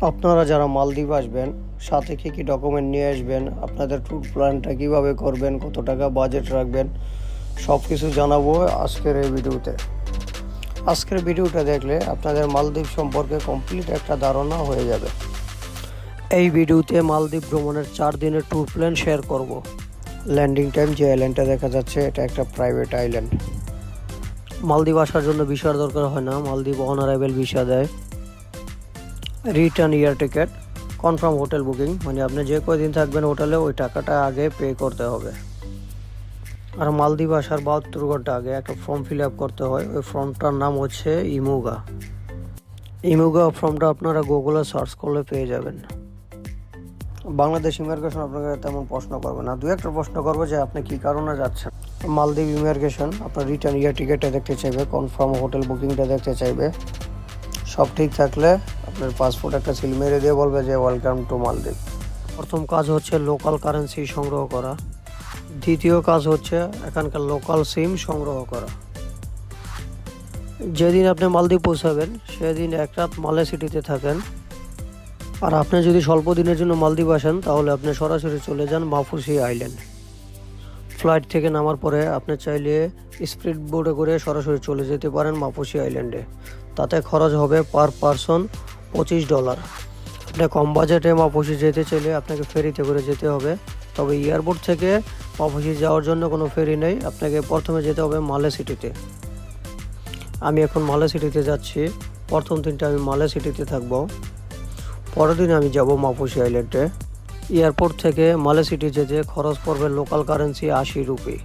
আপনারা যারা মালদ্বীপ আসবেন, সাথে কী কী ডকুমেন্ট নিয়ে আসবেন, আপনাদের ট্যুর প্ল্যানটা কীভাবে করবেন, কত টাকা বাজেট রাখবেন, সব কিছু জানাবো আজকের এই ভিডিওতে। আজকের ভিডিওটা দেখলে আপনাদের মালদ্বীপ সম্পর্কে কমপ্লিট একটা ধারণা হয়ে যাবে। এই ভিডিওতে মালদ্বীপ ভ্রমণের 4 দিনের ট্যুর প্ল্যান শেয়ার করব। ল্যান্ডিং টাইম, যে আইল্যান্ডটা দেখা যাচ্ছে এটা একটা প্রাইভেট আইল্যান্ড। মালদ্বীপ আসার জন্য ভিসার দরকার হয় না, মালদ্বীপ অন অ্যারাইভেল ভিসা দেয়। Return air ticket, confirm hotel booking, মানে আপনি যে কয়দিন থাকবেন হোটেলে ওই টাকাটা আগে পে করতে হবে। আর মালদ্বীপ আসার 72 ঘন্টা আগে একটা ফর্ম ফিল আপ করতে হয়। ওই ফর্মটার নাম হচ্ছে ইমুগা। ইমুগা ফর্মটা আপনারা গুগলে সার্চ করলে পেয়ে যাবেন। বাংলাদেশ ইমিগ্রেশন আপনাকে তেমন প্রশ্ন করবে না, দু একটা প্রশ্ন করবে যে আপনি কী কারণে যাচ্ছেন। মালদ্বীপ ইমিগ্রেশন আপনার রিটার্ন এয়ার টিকিটটা দেখতে চাইবে, কনফার্ম হোটেল বুকিংটা দেখতে চাইবে। সব ঠিক থাকলে আপনার পাসপোর্ট একটা সিল মেরে দিয়ে বলবে যে ওয়েলকাম টু মালদ্বীপ। প্রথম কাজ হচ্ছে লোকাল কারেন্সি সংগ্রহ করা। দ্বিতীয় কাজ হচ্ছে এখানকার লোকাল সিম সংগ্রহ করা। যেদিন আপনি মালদ্বীপ পৌঁছাবেন সেদিন এক রাত মালে সিটিতে থাকেন। আর আপনি যদি স্বল্প দিনের জন্য মালদ্বীপ আসেন তাহলে আপনি সরাসরি চলে যান মাফুসি আইল্যান্ড। ফ্লাইট থেকে নামার পরে আপনি চাইলে স্পিড বোটে করে সরাসরি চলে যেতে পারেন মাফুসি আইল্যান্ডে। তাতে খরচ হবে পার পারসন $25। আপনি কম বাজেটে মাফুসি যেতে চাইলে আপনাকে ফেরিতে করে যেতে হবে। তবে এয়ারপোর্ট থেকে মাফুসি যাওয়ার জন্য কোনো ফেরি নেই, আপনাকে প্রথমে যেতে হবে মালে সিটিতে। আমি এখন মালে সিটিতে যাচ্ছি। প্রথম দিনটা আমি মালে সিটিতে থাকবো, পরের দিন আমি যাব মাফুসি আইল্যান্ডে। এয়ারপোর্ট থেকে মালে সিটি যেতে খরচ পড়বে লোকাল কারেন্সি 80 রুপি।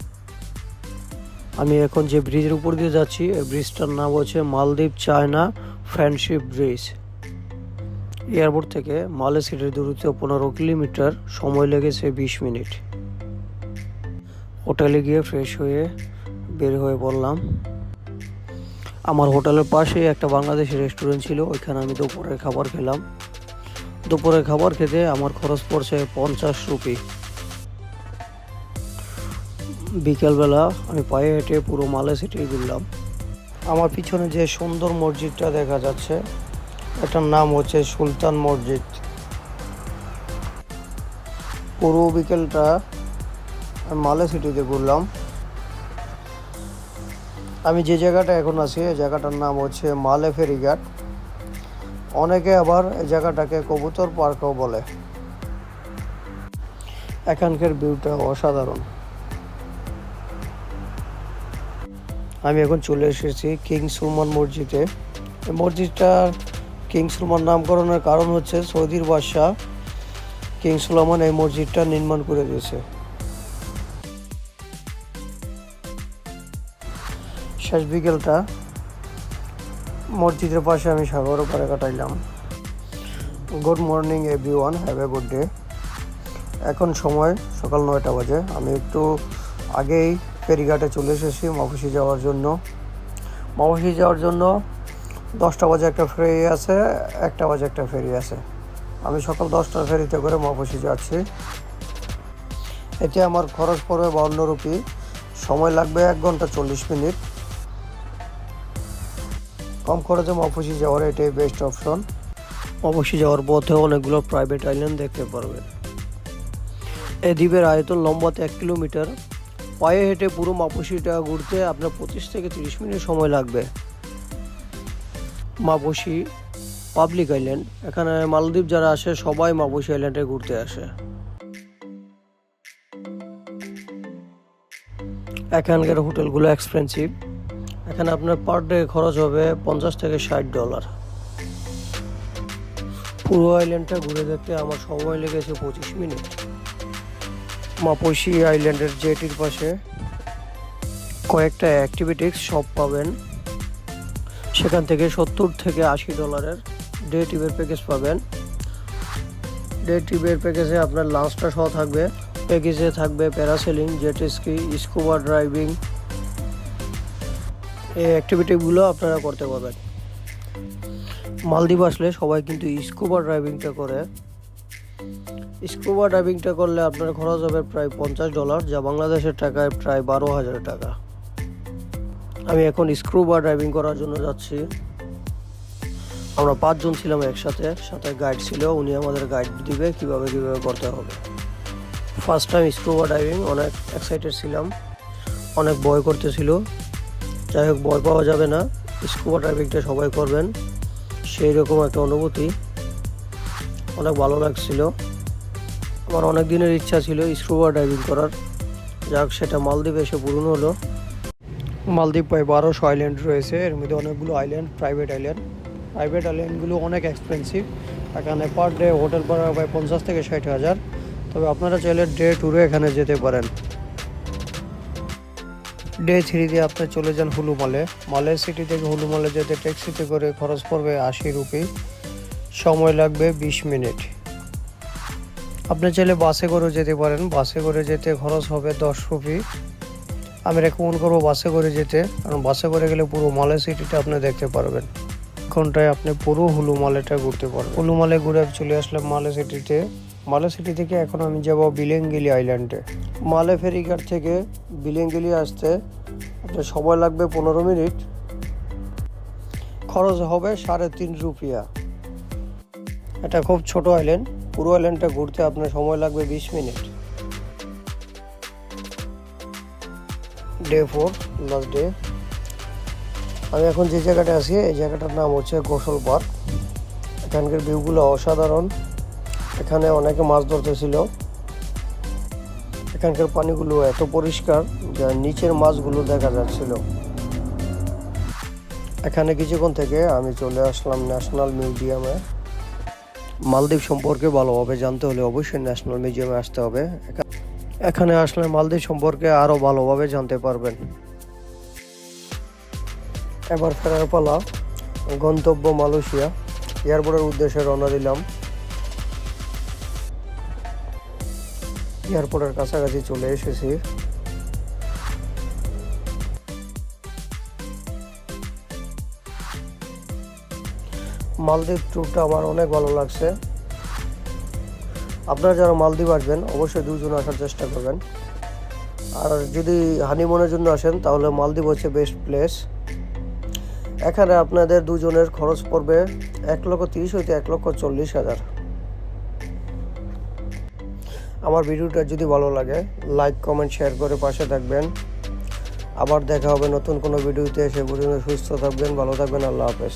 আমি এখন যে ব্রিজের উপর দিয়ে যাচ্ছি এই ব্রিজটার নাম হচ্ছে মালদ্বীপ চায়না ফ্রেন্ডশিপ ব্রিজ। এয়ারপোর্ট থেকে মালে সিটির দূরত্ব 15 কিলোমিটার, সময় লেগেছে 20 মিনিট। হোটেলে গিয়ে ফ্রেশ হয়ে বের হয়ে পড়লাম। আমার হোটেলের পাশে একটা বাংলাদেশি রেস্টুরেন্ট ছিল, ওইখানে আমি দুপুরের খাবার খেলাম। দুপুরের খাবার খেতে আমার খরচ পড়ছে 50 রুপি। বিকেলবেলা আমি পায়ে হেঁটে পুরো মালে সিটি ঘুরলাম। আমার পিছনে যে সুন্দর মসজিদটা দেখা যাচ্ছে এটার নাম হচ্ছে সুলতান মসজিদ। পুরো বিকেলটা আমি মালে সিটিতে ঘুরলাম। আমি যে জায়গাটা এখন আছি এই জায়গাটার নাম হচ্ছে মালে ফেরিঘাট। অনেকে আবার এই জায়গাটাকে কবুতর পার্কও বলে। এখানকার ভিউটা অসাধারণ। আমি এখন চলে এসেছি কিং সুলমান মসজিদে। এই মসজিদটা কিং সুলমান নামকরণের কারণ হচ্ছে সৌদির বাদশাহ কিং সুলাইমান এই মসজিদটা নির্মাণ করে দিয়েছে। শেষ বিকেলটা মসজিদের পাশে আমি সাগরের পাড়ে কাটাইলাম। Good morning everyone, have a good day. এখন সময় সকাল 9টা বাজে। আমি একটু আগেই ফেরিঘাটে চলে এসেছি মাফুসি যাওয়ার জন্য। মাফুসি যাওয়ার জন্য 10টা বাজে একটা ফেরি আছে, 1টা বাজে একটা ফেরি আছে। আমি সকাল 10টার ফেরিতে করে মাফুসি যাচ্ছি। এতে আমার খরচ পড়বে 52 রুপি, সময় লাগবে 1 ঘন্টা 40 মিনিট। কম খরচে মাফুসি যাওয়ার এটাই বেস্ট অপশন। মাফুসি যাওয়ার পথে অনেকগুলো প্রাইভেট আইল্যান্ড দেখতে পারবেন। এই দ্বীপের আয়তন লম্বাতে 1 কিলোমিটার। পায়ে হেঁটে পুরো মাফুসিটা ঘুরতে আপনার 25 থেকে 30 মিনিট সময় লাগবে। মাফুসি পাবলিক আইল্যান্ড, এখানে মালদ্বীপ যারা আসে সবাই মাফুসি আইল্যান্ডে ঘুরতে আসে। এখানকার হোটেলগুলো এক্সপেন্সিভ। এখানে আপনার পার ডে খরচ হবে $50 থেকে $60। পুরো আইল্যান্ডটা ঘুরে দেখতে আমার সময় লেগেছে 25 মিনিট। মাফুসি আইল্যান্ডের জেটির পাশে কয়েকটা অ্যাক্টিভিটিস শপ পাবেন। সেখান থেকে $70 থেকে $80 ডে ট্রিপের প্যাকেজ পাবেন। ডে ট্রিপের প্যাকেজে আপনার লাঞ্চটা সহ থাকবে। প্যাকেজে থাকবে parasailing, jet ski, scuba driving. এই অ্যাক্টিভিটিগুলো আপনারা করতে পারবেন। মালদ্বীপ আসলে সবাই কিন্তু স্কুবা ড্রাইভিংটা করে। স্কুবা ড্রাইভিংটা করলে আপনার খরচ হবে প্রায় $50, যা বাংলাদেশের টাকায় প্রায় 12,000 টাকা। আমি এখন স্কুবা ড্রাইভিং করার জন্য যাচ্ছি। আমরা 5 জন ছিলাম একসাথে, সাথে গাইড ছিল, উনি আমাদের গাইড দিবে কিভাবে করতে হবে। ফার্স্ট টাইম স্কুবা ডাইভিং, অনেক এক্সাইটেড ছিলাম, অনেক ভয় করতেছিল। যাই হোক, ভয় পাওয়া যাবে না, স্কুবা ডাইভিংটা সবাই করবেন, সেই রকম একটা অনুভূতি, অনেক ভালো লাগছিল। আমার অনেক দিনের ইচ্ছা ছিল স্কুবা ডাইভিং করার, যাক সেটা মালদ্বীপে এসে পূরণ হলো। মালদ্বীপ প্রায় 1200 আইল্যান্ড রয়েছে, এর মধ্যে অনেকগুলো আইল্যান্ড প্রাইভেট আইল্যান্ডগুলো অনেক এক্সপেন্সিভ। এখানে পার ডে হোটেল ভাড়া প্রায় 50 থেকে 60 হাজার। তবে আপনারা চাইলে ডে ট্যুরে এখানে যেতে পারেন। ডে 3 দিয়ে আপনি চলে যান হুলুমালে। মালে সিটি থেকে হুলুমালে যেতে ট্যাক্সিতে করে খরচ পড়বে 80 রুপি, সময় লাগবে 20 মিনিট। আপনি চাইলে বাসে করেও যেতে পারেন, বাসে করে যেতে খরচ হবে 10 রুপি। আমি রেকমেন্ড করবো বাসে করে যেতে, কারণ বাসে করে গেলে পুরো মালে সিটিটা আপনি দেখতে পারবেন। ঘন্টায় আপনি পুরো হুলুমালেটা ঘুরতে পারবেন। হুলুমালে ঘুরে চলে আসলাম মালে সিটিতে। মালে সিটি থেকে এখন আমি যাব বিলেঙ্গিলি আইল্যান্ডে। মালে ফেরিঘাট থেকে বিলেঙ্গিলি আসতে আপনার সময় লাগবে 15 মিনিট, খরচ হবে 3.5 রুপিয়া। এটা খুব ছোট আইল্যান্ড, পুরো আইল্যান্ডটা ঘুরতে আপনার সময় লাগবে 20 মিনিট। Day 4, last day. আমি এখন যে জায়গাটা আছি এই জায়গাটার নাম হচ্ছে গোসল পার্ক। এখানকার ভিউগুলো অসাধারণ, এখানে অনেকে মাছ ধরতেছিল। এখানকার পানিগুলো এত পরিষ্কার যা নিচের মাছগুলো দেখা যাচ্ছিল। এখানে কিছুক্ষণ থেকে আমি চলে আসলাম ন্যাশনাল মিউজিয়ামে। মালদ্বীপ সম্পর্কে ভালোভাবে জানতে হলে অবশ্যই ন্যাশনাল মিউজিয়ামে আসতে হবে। এখানে আসলে মালদ্বীপ সম্পর্কে আরও ভালোভাবে জানতে পারবেন। এবার ফেরার পালা, গন্তব্য মালয়েশিয়া। এয়ারপোর্টের উদ্দেশ্যে রওনা দিলাম। এয়ারপোর্টের কাছাকাছি চলে এসেছি। মালদ্বীপ ট্যুরটা আমার অনেক ভালো লাগছে। আপনারা যারা মালদ্বীপ আসবেন অবশ্যই 2 জন আসার চেষ্টা করবেন। আর যদি হানিমুনের জন্য আসেন তাহলে মালদ্বীপ হচ্ছে বেস্ট প্লেস। এখানে আপনাদের 2 জনের খরচ পড়বে 1,30,000 হইতে 1,40,000। আমার ভিডিওটা যদি ভালো লাগে লাইক কমেন্ট শেয়ার করে পাশে থাকবেন। আবার দেখা হবে নতুন কোনো ভিডিওতে। সে পর্যন্ত সুস্থ থাকবেন, ভালো থাকবেন। আল্লাহ হাফেজ।